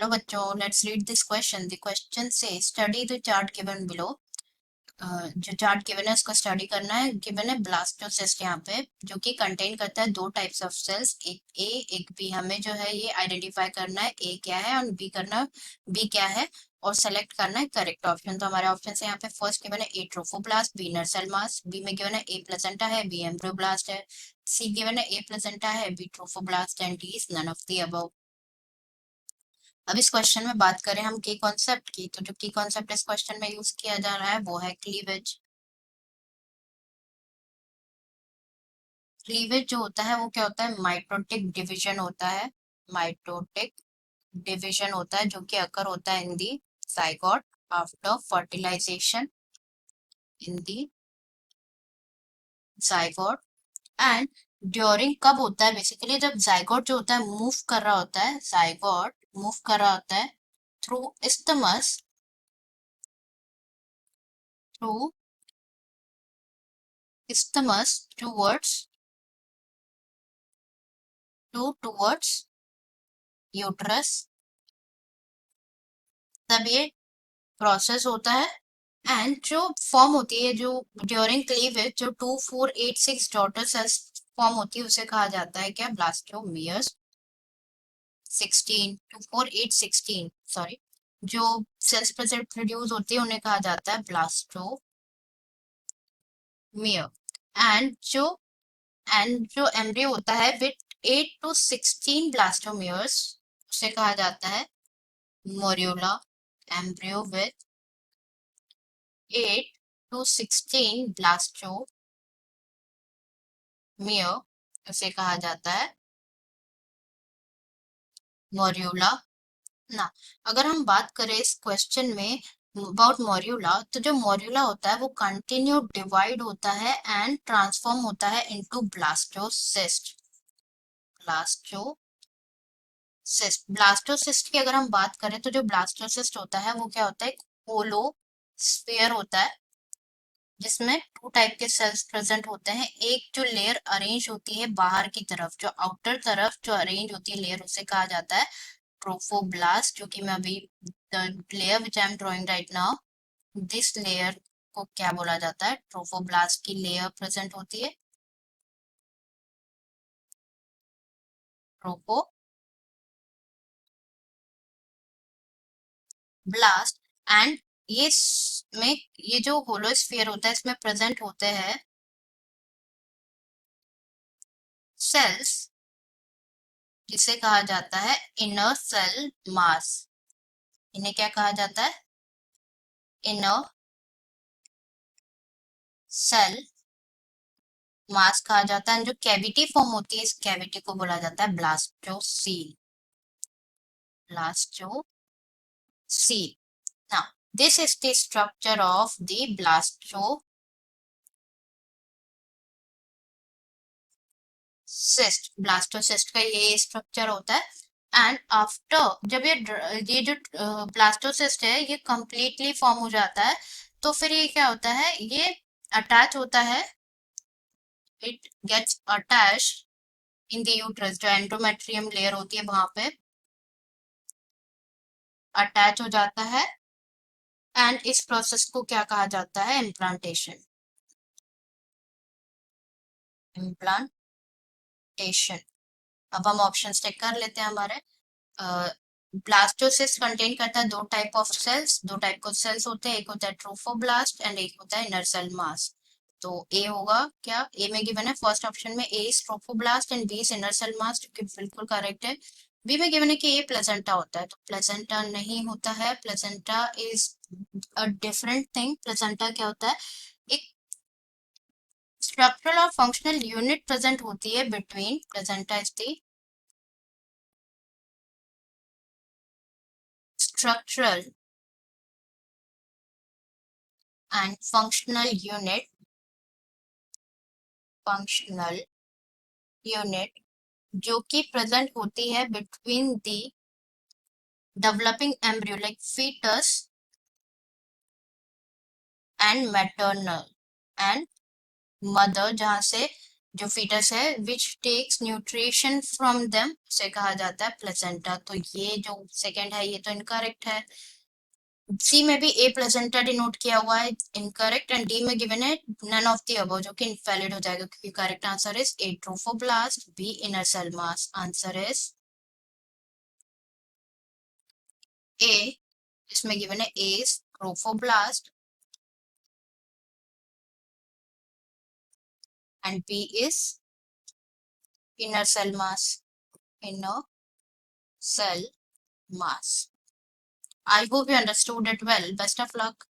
Hello बच्चों, let's read this question. The question says study the chart given below. जो chart given है उसको study करना है. गिवन है ब्लास्टोसिस्ट यहाँ पे, जो कि कंटेन करता है दो टाइप्स ऑफ सेल्स, एक ए एक बी. हमें जो है ये आइडेंटिफाई करना है ए क्या है और बी क्या है, और सेलेक्ट करना है करेक्ट ऑप्शन. तो हमारे ऑप्शन है यहाँ पे फर्स्ट गिवन है A trophoblast, B inner cell mass, B में गिवन है ए प्लेसेंटा है, बी एम्ब्रियोब्लास्ट है, सी गिवन है ए प्लेसेंटा है, B trophoblast and D is none of the above. अब इस क्वेश्चन में बात करें हम की कॉन्सेप्ट की, तो जो की कॉन्सेप्ट इस क्वेश्चन में यूज किया जा रहा है वो है क्लीवेज. क्लीवेज जो होता है वो क्या होता है, माइटोटिक डिवीजन होता है. माइटोटिक डिवीजन होता है जो कि अकर होता है in the zygote after fertilization, in the zygote. And during कब होता है, बेसिकली जब जाइगोट जो होता है मूव कर रहा होता है, जाइगोट मूव कर रहा होता है through isthmus, through isthmus towards uterus. तब ये प्रोसेस होता है एंड जो फॉर्म होती है, जो ड्यूरिंग क्लीवेज जो 2486 डॉटर सेल्स फॉर्म होती है उसे कहा जाता है क्या, ब्लास्टोमियर्स. 2486 सॉरी, जो सेल्स प्रोड्यूस होती है उन्हें कहा जाता है ब्लास्टोमियर. एंड जो एम्ब्रियो होता है विथ 8 to 16 ब्लास्टोमियर्स उसे कहा जाता है मोरियोला. एम्ब्रियो विथ 8 to 16 ब्लास्टोमियर उसे कहा जाता है मोरियोला. ना, अगर हम बात करें इस क्वेश्चन में अबाउट मोरियोला, तो जो मोरियोला होता है वो कंटिन्यू डिवाइड होता है एंड ट्रांसफॉर्म होता है इनटू ब्लास्टोसिस्ट. ब्लास्टोसिस्ट की अगर हम बात करें तो जो ब्लास्टोसिस्ट होता है वो क्या होता है, होलो स्फीयर होता है जिसमें टू टाइप के सेल्स प्रेजेंट होते हैं. एक जो लेयर अरेंज होती है बाहर की तरफ, जो आउटर तरफ जो अरेंज होती है लेयर, उसे कहा जाता है ट्रोफोब्लास्ट, जो कि मैं अभी the layer which I am drawing right now, this layer को क्या बोला जाता है, ट्रोफोब्लास्ट की लेयर प्रेजेंट होती है, ट्रोफोब्लास्ट. एंड में ये जो होलोस्फीयर होता है इसमें प्रेजेंट होते हैं सेल्स जिसे कहा जाता है इनर सेल मास. इन्हें क्या कहा जाता है, इनर सेल मास कहा जाता है. जो कैविटी फॉर्म होती है इस कैविटी को बोला जाता है blastocoel. Blastocoel. Now, this is the structure of the blastocyst. Blastocyst का ये स्ट्रक्चर होता है. एंड आफ्टर जब ये जो ब्लास्टोसिस्ट है ये कंप्लीटली फॉर्म हो जाता है, तो फिर ये क्या होता है, ये अटैच होता है, it gets attached in the uterus. जो एंडोमेट्रियम लेयर होती है वहां पे अटैच हो जाता है. एंड इस प्रोसेस को क्या कहा जाता है, इम्प्लांटेशन. इम्प्लांटेशन. अब हम ऑप्शन चेक कर लेते हैं हमारे. ब्लास्टोसिस्ट कंटेन करता है दो टाइप ऑफ सेल्स, दो टाइप के सेल्स होते हैं, एक होता है ट्रोफोब्लास्ट एंड एक होता है इनर सेल मास. तो ए होगा क्या, ए में गिवन है फर्स्ट ऑप्शन में A is trophoblast and B is inner cell mass, जो कि बिल्कुल करेक्ट है. बी में गिवन है कि ए प्लेसेंटा होता है, तो प्लेसेंटा नहीं होता है. Placenta is a different thing. Placenta क्या होता है, एक स्ट्रक्चरल और फंक्शनल यूनिट प्रेजेंट होती है between. Placenta is the structural and functional unit जो कि प्रेजेंट होती है between the developing embryo like foetus and maternal and mother, जहां से जो फीटस है which takes nutrition from them उसे कहा जाता है प्लेसेंटा। तो ये जो सेकंड है ये तो इनकरेक्ट है। सी में भी ए प्लेसेंटा डिनोट किया हुआ है, इनकरेक्ट। एंड डी में गिवन है नन ऑफ द अबव, जो कि इनवैलिड हो जाएगा क्योंकि correct answer is A trophoblast, B inner cell mass. Answer is A. इसमें गिवन है A is trophoblast and B is inner cell mass. Inner cell mass. I hope you understood it well. Best of luck.